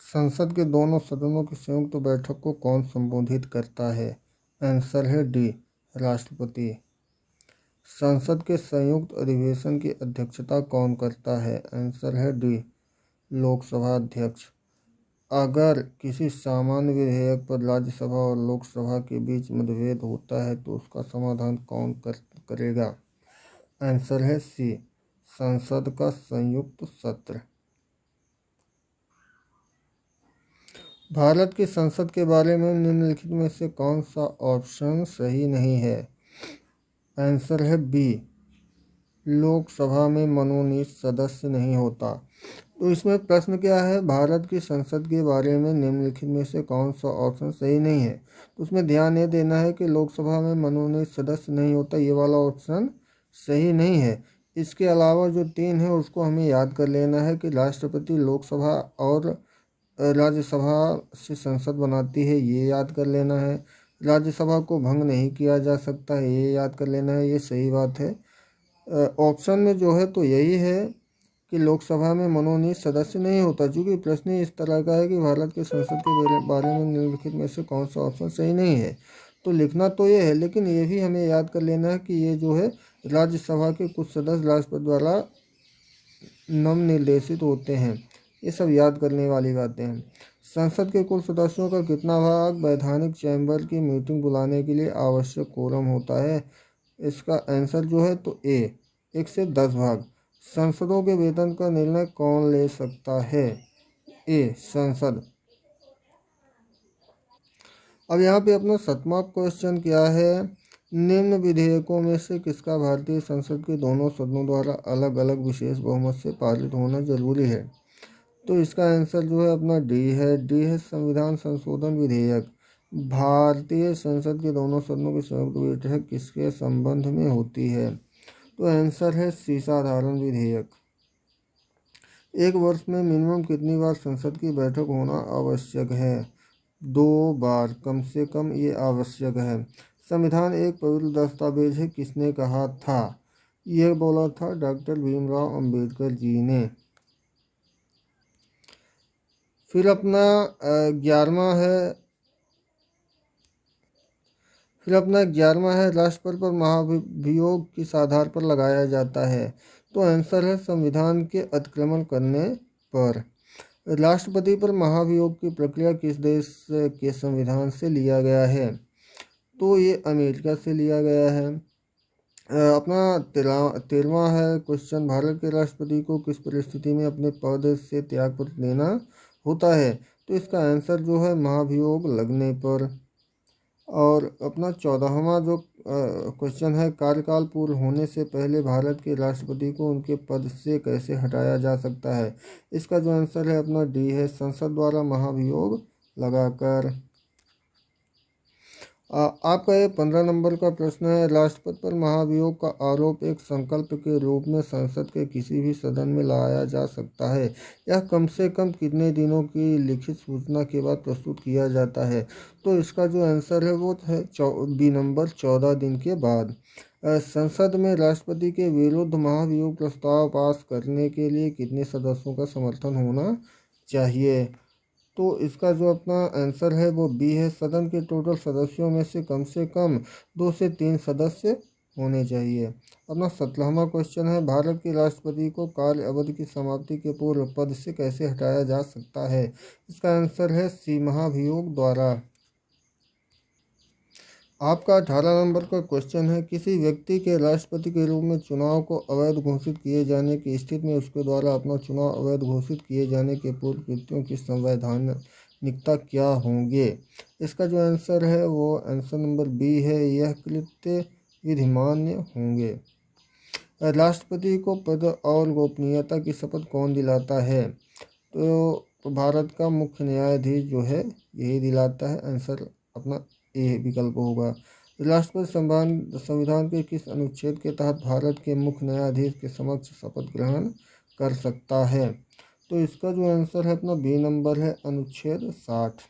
संसद के दोनों सदनों की संयुक्त बैठक को कौन संबोधित करता है? आंसर है डी, राष्ट्रपति। संसद के संयुक्त अधिवेशन की अध्यक्षता कौन करता है? आंसर है डी, लोकसभा अध्यक्ष। अगर किसी सामान्य विधेयक पर राज्यसभा और लोकसभा के बीच मतभेद होता है तो उसका समाधान कौन करेगा? आंसर है सी, संसद का संयुक्त सत्र। भारत की संसद के बारे में निम्नलिखित में से कौन सा ऑप्शन सही नहीं है? आंसर है बी, लोकसभा में मनोनीत सदस्य नहीं होता। तो इसमें प्रश्न क्या है? भारत की संसद के बारे में निम्नलिखित में से कौन सा ऑप्शन सही नहीं है? तो उसमें ध्यान ये देना है कि लोकसभा में मनोनीत सदस्य नहीं होता, ये वाला ऑप्शन सही नहीं है। इसके अलावा जो 3 है उसको हमें याद कर लेना है कि राष्ट्रपति लोकसभा और राज्यसभा से संसद बनाती है, ये याद कर लेना है। राज्यसभा को भंग नहीं किया जा सकता है, ये याद कर लेना है, ये सही बात है। ऑप्शन में जो है तो यही है कि लोकसभा में मनोनीत सदस्य नहीं होता, क्योंकि प्रश्न इस तरह का है कि भारत के संसद के बारे में निम्नलिखित में से कौन सा ऑप्शन सही नहीं है। तो लिखना तो ये है, लेकिन ये भी हमें याद कर लेना है कि ये जो है राज्यसभा के कुछ सदस्य राष्ट्रपति द्वारा नाम निर्देशित होते हैं। ये सब याद करने वाली बातें हैं। संसद के कुल सदस्यों का कितना भाग वैधानिक चैम्बर की मीटिंग बुलाने के लिए आवश्यक कोरम होता है? इसका आंसर जो है तो ए, 1 से 10 भाग। संसदों के वेतन का निर्णय कौन ले सकता है? ए, संसद। अब यहाँ पे अपना 7वां क्वेश्चन क्या है? निम्न विधेयकों में से किसका भारतीय संसद के दोनों सदनों द्वारा अलग अलग विशेष बहुमत से पारित होना जरूरी है? तो इसका आंसर जो है अपना डी है। डी है संविधान संशोधन विधेयक। भारतीय संसद के दोनों सदनों की संयुक्त बैठक किसके संबंध में होती है? तो आंसर है सी, साधारण विधेयक। एक वर्ष में मिनिमम कितनी बार संसद की बैठक होना आवश्यक है? 2 बार कम से कम ये आवश्यक है। संविधान एक पवित्र दस्तावेज है, किसने कहा था? यह बोला था डॉक्टर भीमराव अंबेडकर जी ने। फिर अपना 11वां है राष्ट्रपति पर महाभियोग किस आधार पर लगाया जाता है? तो आंसर है संविधान के अतिक्रमण करने पर। राष्ट्रपति पर महाभियोग की प्रक्रिया किस देश के संविधान से लिया गया है? तो ये अमेरिका से लिया गया है। अपना 13वां है क्वेश्चन, भारत के राष्ट्रपति को किस परिस्थिति में अपने पद से त्यागपत्र देना होता है? तो इसका आंसर जो है महाभियोग लगने पर। और अपना 14वां जो क्वेश्चन है, कार्यकाल पूर्ण होने से पहले भारत के राष्ट्रपति को उनके पद से कैसे हटाया जा सकता है? इसका जो आंसर है अपना डी है, संसद द्वारा महाभियोग लगाकर। आपका ये 15 नंबर का प्रश्न है, राष्ट्रपति पर महाभियोग का आरोप एक संकल्प के रूप में संसद के किसी भी सदन में लाया जा सकता है। यह कम से कम कितने दिनों की लिखित सूचना के बाद प्रस्तुत किया जाता है? तो इसका जो आंसर है वो है बी नंबर, 14 दिन के बाद। संसद में राष्ट्रपति के विरुद्ध महाभियोग प्रस्ताव पास करने के लिए कितने सदस्यों का समर्थन होना चाहिए? तो इसका जो अपना आंसर है वो बी है, सदन के टोटल सदस्यों में से कम 2 से 3 सदस्य होने चाहिए। अपना 17वां क्वेश्चन है, भारत के राष्ट्रपति को कार्य अवधि की समाप्ति के पूर्व पद से कैसे हटाया जा सकता है? इसका आंसर है सी, महाभियोग द्वारा। आपका 18 नंबर का क्वेश्चन है, किसी व्यक्ति के राष्ट्रपति के रूप में चुनाव को अवैध घोषित किए जाने की स्थिति में उसके द्वारा अपना चुनाव अवैध घोषित किए जाने के पूर्व कृत्यों की संवैधानिकता क्या होंगे? इसका जो आंसर है वो आंसर नंबर बी है, यह कृत्य विधिमान्य होंगे। राष्ट्रपति को पद और गोपनीयता की शपथ कौन दिलाता है? तो भारत का मुख्य न्यायाधीश जो है यही दिलाता है। आंसर अपना ए विकल्प होगा। राष्ट्रपति संविधान के किस अनुच्छेद के तहत भारत के मुख्य न्यायाधीश के समक्ष शपथ ग्रहण कर सकता है? तो इसका जो आंसर है अपना बी नंबर है, अनुच्छेद 60।